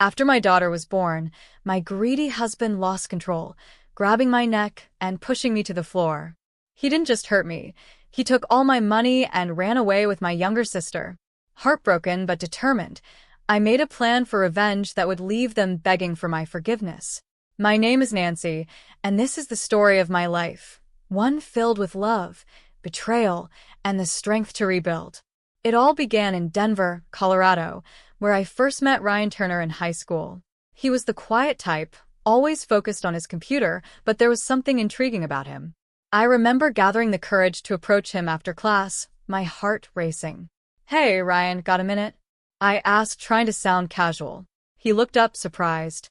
After my daughter was born, my greedy husband lost control, grabbing my neck and pushing me to the floor. He didn't just hurt me. He took all my money and ran away with my younger sister. Heartbroken but determined, I made a plan for revenge that would leave them begging for my forgiveness. My name is Nancy, and this is the story of my life. One filled with love, betrayal, and the strength to rebuild. It all began in Denver, Colorado, where I first met Ryan Turner in high school. He was the quiet type, always focused on his computer, but there was something intriguing about him. I remember gathering the courage to approach him after class, my heart racing. "Hey, Ryan, got a minute?" I asked, trying to sound casual. He looked up, surprised.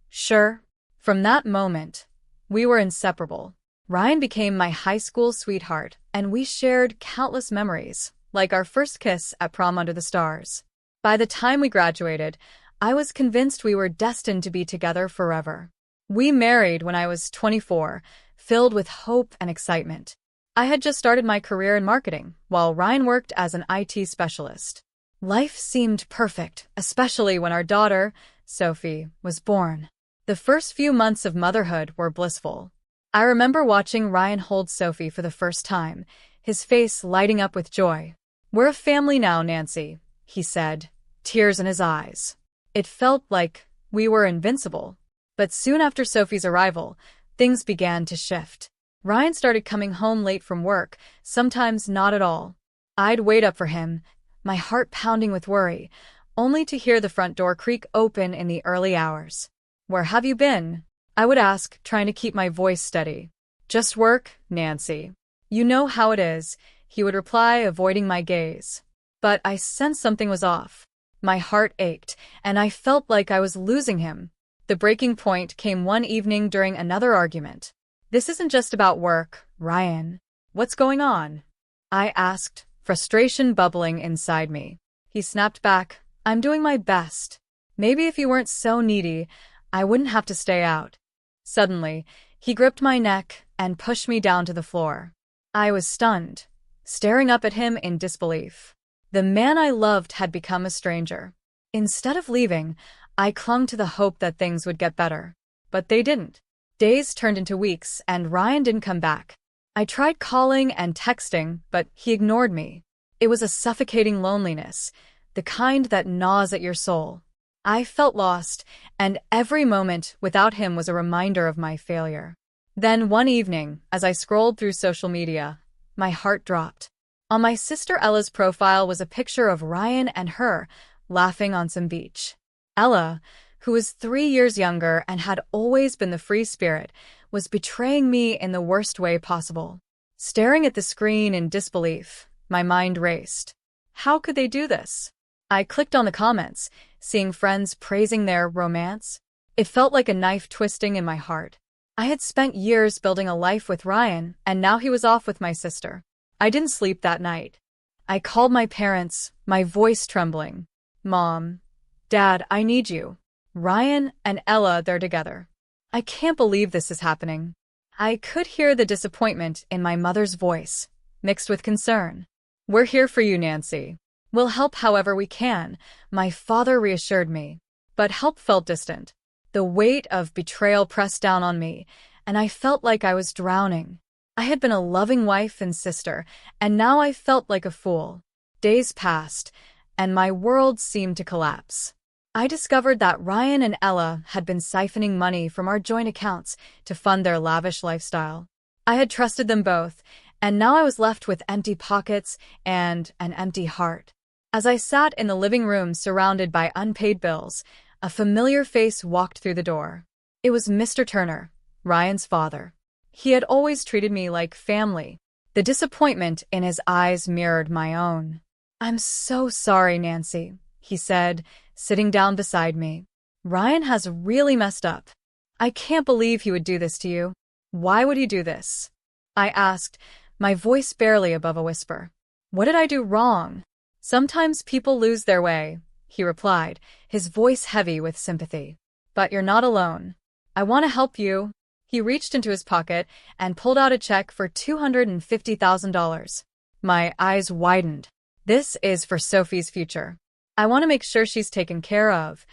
Sure." From that moment, we were inseparable. Ryan became my high school sweetheart, and we shared countless memories, like our first kiss at prom under the stars. By the time we graduated, I was convinced we were destined to be together forever. We married when I was 24, filled with hope and excitement. I had just started my career in marketing, while Ryan worked as an IT specialist. Life seemed perfect, especially when our daughter, Sophie, was born. The first few months of motherhood were blissful. I remember watching Ryan hold Sophie for the first time, his face lighting up with joy. "We're a family now, Nancy," he said, tears in his eyes. It felt like we were invincible. But soon after Sophie's arrival, things began to shift. Ryan started coming home late from work, sometimes not at all. I'd wait up for him, my heart pounding with worry, only to hear the front door creak open in the early hours. "Where have you been?" I would ask, trying to keep my voice steady. "Just work, Nancy. You know how it is," he would reply, avoiding my gaze. But I sensed something was off. My heart ached, and I felt like I was losing him. The breaking point came one evening during another argument. "This isn't just about work, Ryan. What's going on?" I asked, frustration bubbling inside me. He snapped back, "I'm doing my best. Maybe if you weren't so needy, I wouldn't have to stay out." Suddenly, he gripped my neck and pushed me down to the floor. I was stunned, staring up at him in disbelief. The man I loved had become a stranger. Instead of leaving, I clung to the hope that things would get better. But they didn't. Days turned into weeks, and Ryan didn't come back. I tried calling and texting, but he ignored me. It was a suffocating loneliness, the kind that gnaws at your soul. I felt lost, and every moment without him was a reminder of my failure. Then one evening, as I scrolled through social media, my heart dropped. On my sister Ella's profile was a picture of Ryan and her, laughing on some beach. Ella, who was 3 years younger and had always been the free spirit, was betraying me in the worst way possible. Staring at the screen in disbelief, my mind raced. How could they do this? I clicked on the comments, seeing friends praising their romance. It felt like a knife twisting in my heart. I had spent years building a life with Ryan, and now he was off with my sister. I didn't sleep that night. I called my parents, my voice trembling. "Mom, Dad, I need you. Ryan and Ella, they're together. I can't believe this is happening." I could hear the disappointment in my mother's voice, mixed with concern. "We're here for you, Nancy. We'll help however we can," my father reassured me. But help felt distant. The weight of betrayal pressed down on me, and I felt like I was drowning. I had been a loving wife and sister, and now I felt like a fool. Days passed, and my world seemed to collapse. I discovered that Ryan and Ella had been siphoning money from our joint accounts to fund their lavish lifestyle. I had trusted them both, and now I was left with empty pockets and an empty heart. As I sat in the living room surrounded by unpaid bills, a familiar face walked through the door. It was Mr. Turner, Ryan's father. He had always treated me like family. The disappointment in his eyes mirrored my own. "I'm so sorry, Nancy," he said, sitting down beside me. "Ryan has really messed up. I can't believe he would do this to you." "Why would he do this?" I asked, my voice barely above a whisper. "What did I do wrong?" "Sometimes people lose their way," he replied, his voice heavy with sympathy. "But you're not alone. I want to help you." He reached into his pocket and pulled out a check for $250,000. My eyes widened. "This is for Sophie's future. I want to make sure she's taken care of.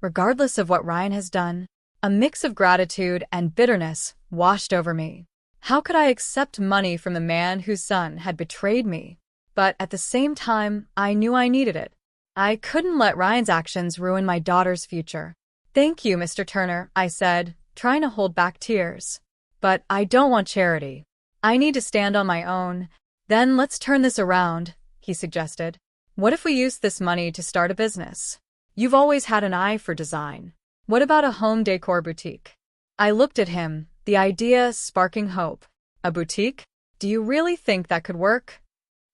regardless of what Ryan has done. A mix of gratitude and bitterness washed over me. How could I accept money from the man whose son had betrayed me? But at the same time, I knew I needed it. I couldn't let Ryan's actions ruin my daughter's future. "Thank you, Mr. Turner," I said, trying to hold back tears. "But I don't want charity. I need to stand on my own." "Then let's turn this around," he suggested. "What if we use this money to start a business? You've always had an eye for design. What about a home decor boutique?" I looked at him, the idea sparking hope. "A boutique? Do you really think that could work?"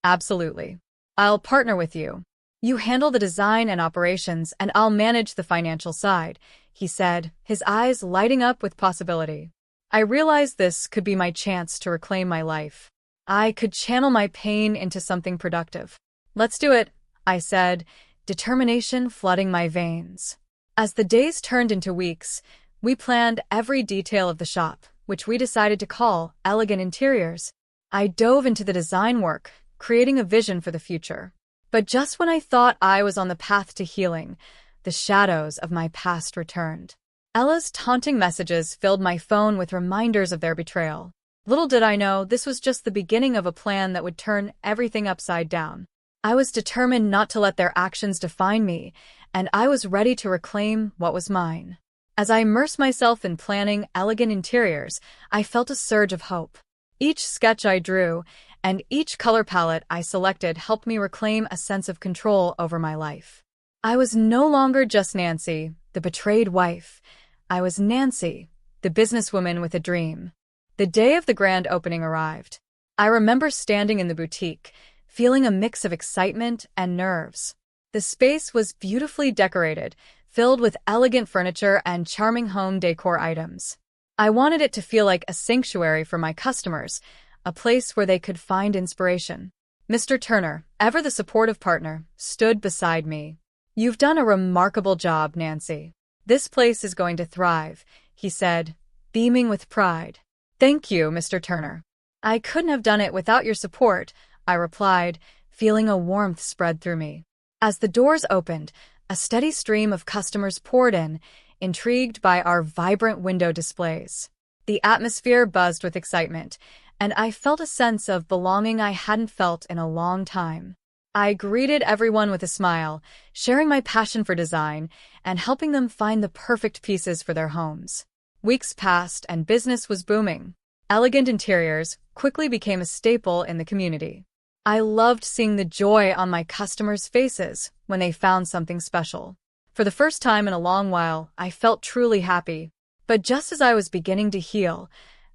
"Absolutely. I'll partner with you. You handle the design and operations, and I'll manage the financial side," he said, his eyes lighting up with possibility. I realized this could be my chance to reclaim my life. I could channel my pain into something productive. "Let's do it," I said, determination flooding my veins. As the days turned into weeks, we planned every detail of the shop, which we decided to call Elegant Interiors. I dove into the design work, creating a vision for the future. But just when I thought I was on the path to healing, the shadows of my past returned. Ella's taunting messages filled my phone with reminders of their betrayal. Little did I know this was just the beginning of a plan that would turn everything upside down. I was determined not to let their actions define me, and I was ready to reclaim what was mine. As I immersed myself in planning Elegant Interiors, I felt a surge of hope. Each sketch I drew and each color palette I selected helped me reclaim a sense of control over my life. I was no longer just Nancy, the betrayed wife. I was Nancy, the businesswoman with a dream. The day of the grand opening arrived. I remember standing in the boutique, feeling a mix of excitement and nerves. The space was beautifully decorated, filled with elegant furniture and charming home decor items. I wanted it to feel like a sanctuary for my customers, a place where they could find inspiration. Mr. Turner, ever the supportive partner, stood beside me. "You've done a remarkable job, Nancy. This place is going to thrive," he said, beaming with pride. "Thank you, Mr. Turner." "I couldn't have done it without your support," I replied, feeling a warmth spread through me. As the doors opened, a steady stream of customers poured in, intrigued by our vibrant window displays. The atmosphere buzzed with excitement, and I felt a sense of belonging I hadn't felt in a long time. I greeted everyone with a smile, sharing my passion for design and helping them find the perfect pieces for their homes. Weeks passed and business was booming. Elegant Interiors quickly became a staple in the community. I loved seeing the joy on my customers' faces when they found something special. For the first time in a long while, I felt truly happy. But just as I was beginning to heal,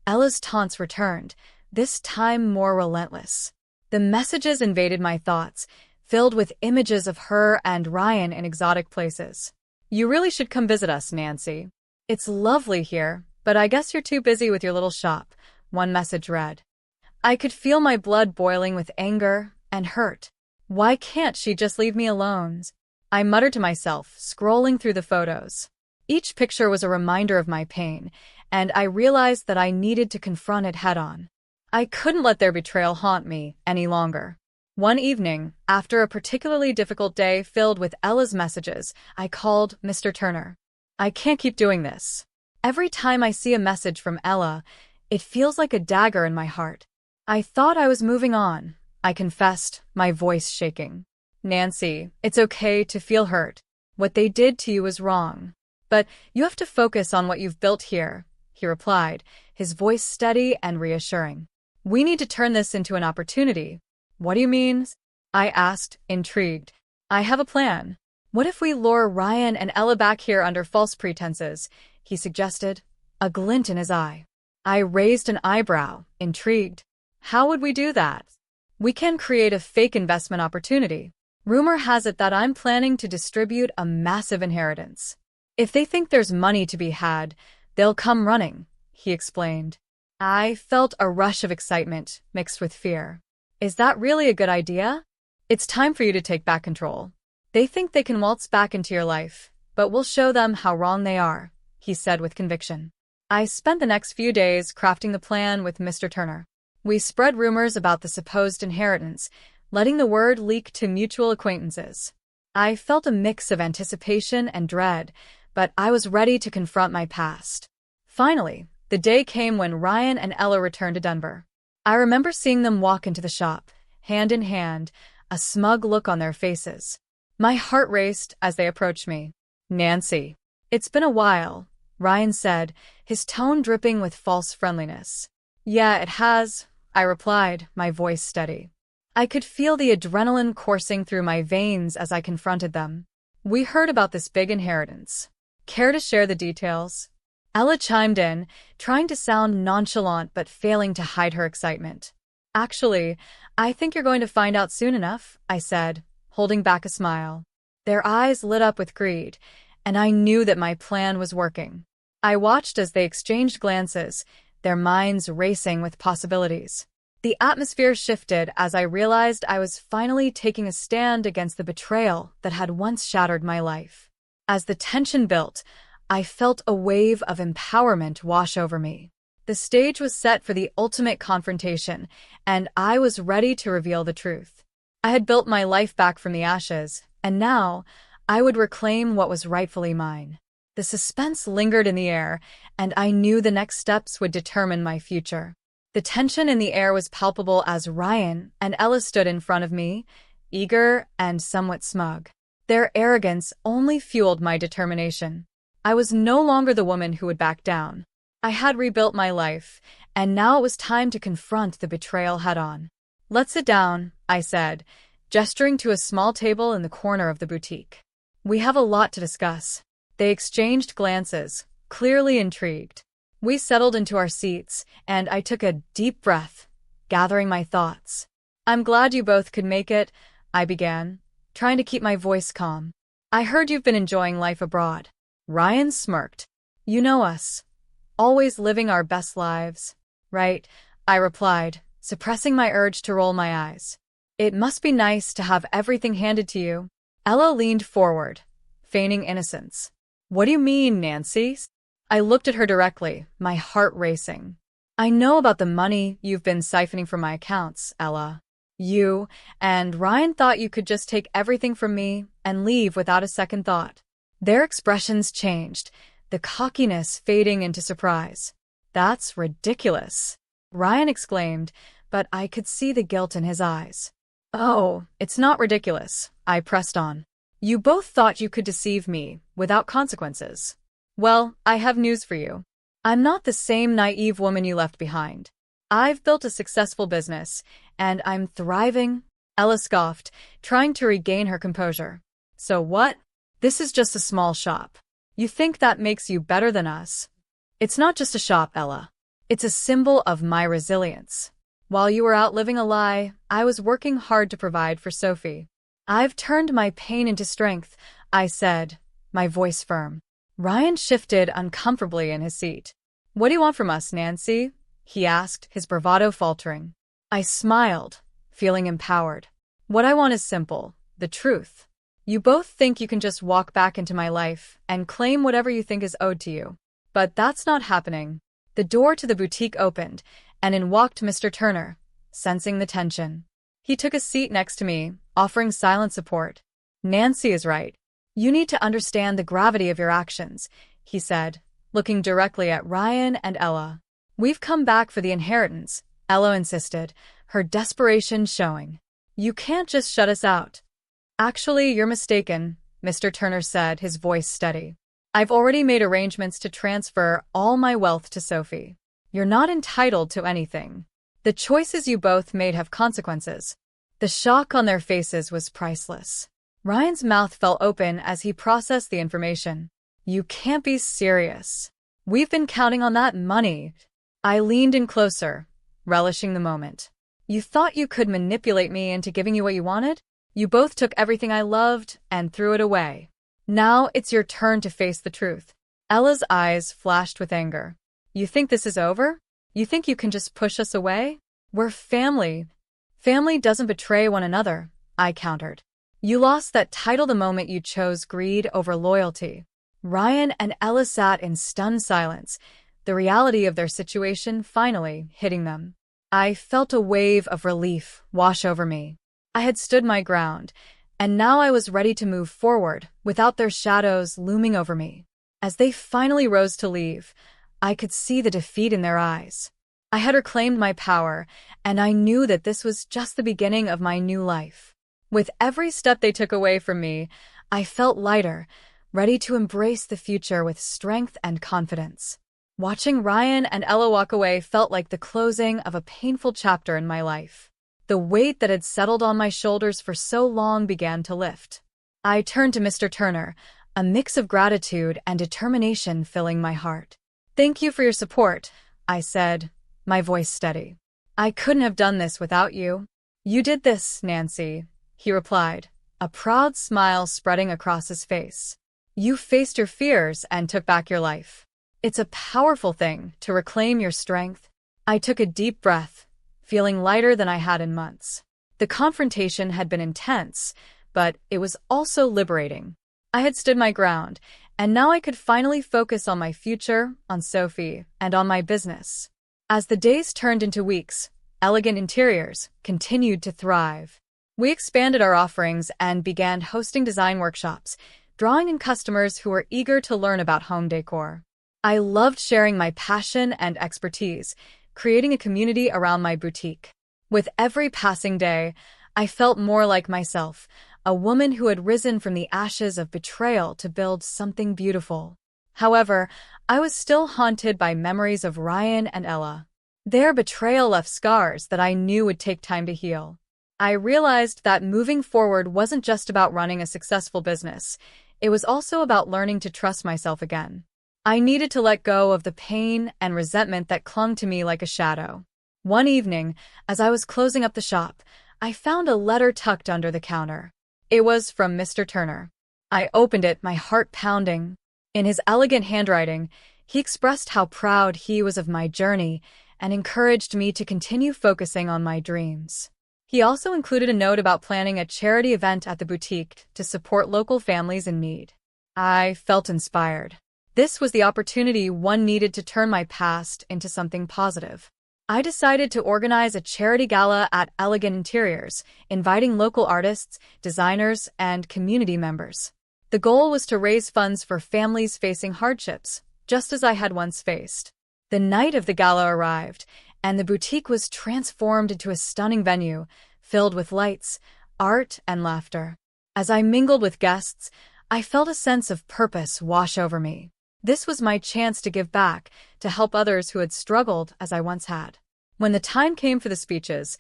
Ella's taunts returned, this time more relentless. The messages invaded my thoughts, filled with images of her and Ryan in exotic places. "You really should come visit us, Nancy. It's lovely here, but I guess you're too busy with your little shop," one message read. I could feel my blood boiling with anger and hurt. Why can't she just leave me alone? I muttered to myself, scrolling through the photos. Each picture was a reminder of my pain, and I realized that I needed to confront it head-on. I couldn't let their betrayal haunt me any longer. One evening, after a particularly difficult day filled with Ella's messages, I called Mr. Turner. "I can't keep doing this. Every time I see a message from Ella, it feels like a dagger in my heart." I thought I was moving on, I confessed, my voice shaking. "Nancy, it's okay to feel hurt. What they did to you was wrong. But you have to focus on what you've built here," he replied, his voice steady and reassuring. "We need to turn this into an opportunity." "What do you mean?" I asked, intrigued. "I have a plan. What if we lure Ryan and Ella back here under false pretenses?" he suggested, a glint in his eye. I raised an eyebrow, intrigued. "How would we do that?" "We can create a fake investment opportunity. Rumor has it that I'm planning to distribute a massive inheritance. If they think there's money to be had, they'll come running," he explained. I felt a rush of excitement mixed with fear. "Is that really a good idea? It's time for you to take back control. They think they can waltz back into your life, but we'll show them how wrong they are," he said with conviction. I spent the next few days crafting the plan with Mr. Turner. We spread rumors about the supposed inheritance, letting the word leak to mutual acquaintances. I felt a mix of anticipation and dread, but I was ready to confront my past. Finally, the day came when Ryan and Ella returned to Denver. I remember seeing them walk into the shop, hand in hand, a smug look on their faces. My heart raced as they approached me. "Nancy, it's been a while," Ryan said, his tone dripping with false friendliness. "Yeah, it has," I replied, my voice steady. I could feel the adrenaline coursing through my veins as I confronted them. "We heard about this big inheritance. Care to share the details?" Ella chimed in, trying to sound nonchalant but failing to hide her excitement. "Actually, I think you're going to find out soon enough," I said, holding back a smile. Their eyes lit up with greed, and I knew that my plan was working. I watched as they exchanged glances, their minds racing with possibilities. The atmosphere shifted as I realized I was finally taking a stand against the betrayal that had once shattered my life. As the tension built, I felt a wave of empowerment wash over me. The stage was set for the ultimate confrontation, and I was ready to reveal the truth. I had built my life back from the ashes, and now I would reclaim what was rightfully mine. The suspense lingered in the air, and I knew the next steps would determine my future. The tension in the air was palpable as Ryan and Ella stood in front of me, eager and somewhat smug. Their arrogance only fueled my determination. I was no longer the woman who would back down. I had rebuilt my life, and now it was time to confront the betrayal head-on. "Let's sit down," I said, gesturing to a small table in the corner of the boutique. "We have a lot to discuss." They exchanged glances, clearly intrigued. We settled into our seats, and I took a deep breath, gathering my thoughts. "I'm glad you both could make it," I began, trying to keep my voice calm. "I heard you've been enjoying life abroad." Ryan smirked. "You know us. Always living our best lives." "Right," I replied, suppressing my urge to roll my eyes. "It must be nice to have everything handed to you." Ella leaned forward, feigning innocence. "What do you mean, Nancy?" I looked at her directly, my heart racing. "I know about the money you've been siphoning from my accounts, Ella. You and Ryan thought you could just take everything from me and leave without a second thought." Their expressions changed, the cockiness fading into surprise. "That's ridiculous," Ryan exclaimed, but I could see the guilt in his eyes. "Oh, it's not ridiculous," I pressed on. "You both thought you could deceive me without consequences. Well, I have news for you. I'm not the same naive woman you left behind. I've built a successful business, and I'm thriving." Ella scoffed, trying to regain her composure. "So what? This is just a small shop. You think that makes you better than us?" "It's not just a shop, Ella. It's a symbol of my resilience. While you were out living a lie, I was working hard to provide for Sophie. I've turned my pain into strength," I said, my voice firm. Ryan shifted uncomfortably in his seat. "What do you want from us, Nancy?" he asked, his bravado faltering. I smiled, feeling empowered. "What I want is simple, the truth. You both think you can just walk back into my life and claim whatever you think is owed to you. But that's not happening." The door to the boutique opened, and in walked Mr. Turner, sensing the tension. He took a seat next to me, offering silent support. "Nancy is right. You need to understand the gravity of your actions," he said, looking directly at Ryan and Ella. "We've come back for the inheritance," Ella insisted, her desperation showing. "You can't just shut us out." "Actually, you're mistaken," Mr. Turner said, his voice steady. "I've already made arrangements to transfer all my wealth to Sophie. You're not entitled to anything. The choices you both made have consequences." The shock on their faces was priceless. Ryan's mouth fell open as he processed the information. "You can't be serious. We've been counting on that money." I leaned in closer, relishing the moment. "You thought you could manipulate me into giving you what you wanted? You both took everything I loved and threw it away. Now it's your turn to face the truth." Ella's eyes flashed with anger. "You think this is over? You think you can just push us away? We're family." "Family doesn't betray one another," I countered. "You lost that title the moment you chose greed over loyalty." Ryan and Ella sat in stunned silence, the reality of their situation finally hitting them. I felt a wave of relief wash over me. I had stood my ground, and now I was ready to move forward without their shadows looming over me. As they finally rose to leave, I could see the defeat in their eyes. I had reclaimed my power, and I knew that this was just the beginning of my new life. With every step they took away from me, I felt lighter, ready to embrace the future with strength and confidence. Watching Ryan and Ella walk away felt like the closing of a painful chapter in my life. The weight that had settled on my shoulders for so long began to lift. I turned to Mr. Turner, a mix of gratitude and determination filling my heart. "Thank you for your support," I said, my voice steady. "I couldn't have done this without you." "You did this, Nancy," he replied, a proud smile spreading across his face. "You faced your fears and took back your life. It's a powerful thing to reclaim your strength." I took a deep breath, feeling lighter than I had in months. The confrontation had been intense, but it was also liberating. I had stood my ground, and now I could finally focus on my future, on Sophie, and on my business. As the days turned into weeks, Elegant Interiors continued to thrive. We expanded our offerings and began hosting design workshops, drawing in customers who were eager to learn about home decor. I loved sharing my passion and expertise, creating a community around my boutique. With every passing day, I felt more like myself, a woman who had risen from the ashes of betrayal to build something beautiful. However, I was still haunted by memories of Ryan and Ella. Their betrayal left scars that I knew would take time to heal. I realized that moving forward wasn't just about running a successful business. It was also about learning to trust myself again. I needed to let go of the pain and resentment that clung to me like a shadow. One evening, as I was closing up the shop, I found a letter tucked under the counter. It was from Mr. Turner. I opened it, my heart pounding. In his elegant handwriting, he expressed how proud he was of my journey and encouraged me to continue focusing on my dreams. He also included a note about planning a charity event at the boutique to support local families in need. I felt inspired. This was the opportunity one needed to turn my past into something positive. I decided to organize a charity gala at Elegant Interiors, inviting local artists, designers, and community members. The goal was to raise funds for families facing hardships, just as I had once faced. The night of the gala arrived, and the boutique was transformed into a stunning venue, filled with lights, art, and laughter. As I mingled with guests, I felt a sense of purpose wash over me. This was my chance to give back, to help others who had struggled as I once had. When the time came for the speeches,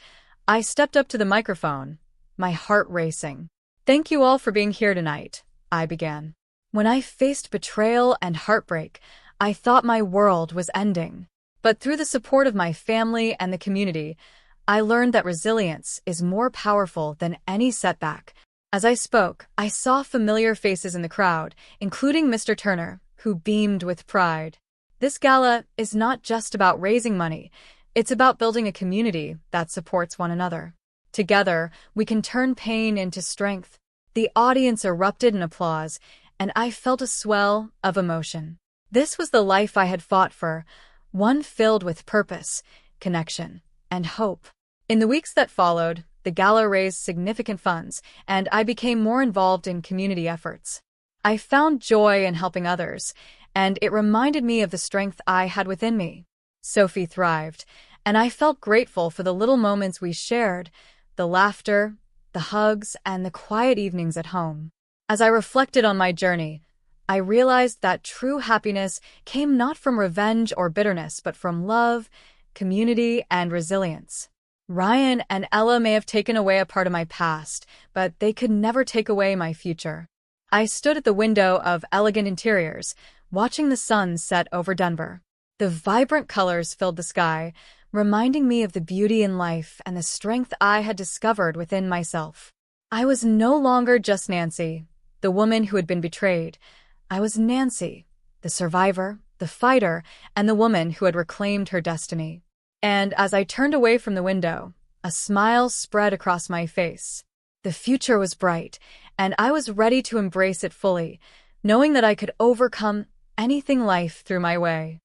I stepped up to the microphone, my heart racing. "Thank you all for being here tonight," I began. When I faced betrayal and heartbreak, I thought my world was ending. But through the support of my family and the community, I learned that resilience is more powerful than any setback. As I spoke, I saw familiar faces in the crowd, including Mr. Turner, who beamed with pride. This gala is not just about raising money, it's about building a community that supports one another. Together, we can turn pain into strength. The audience erupted in applause, and I felt a swell of emotion. This was the life I had fought for, one filled with purpose, connection, and hope. In the weeks that followed, the gala raised significant funds, and I became more involved in community efforts. I found joy in helping others, and it reminded me of the strength I had within me. Sophie thrived, and I felt grateful for the little moments we shared, the laughter, the hugs, and the quiet evenings at home. As I reflected on my journey, I realized that true happiness came not from revenge or bitterness, but from love, community, and resilience. Ryan and Ella may have taken away a part of my past, but they could never take away my future. I stood at the window of Elegant Interiors, watching the sun set over Denver. The vibrant colors filled the sky, reminding me of the beauty in life and the strength I had discovered within myself. I was no longer just Nancy, the woman who had been betrayed. I was Nancy, the survivor, the fighter, and the woman who had reclaimed her destiny. And as I turned away from the window, a smile spread across my face. The future was bright, and I was ready to embrace it fully, knowing that I could overcome anything life threw my way.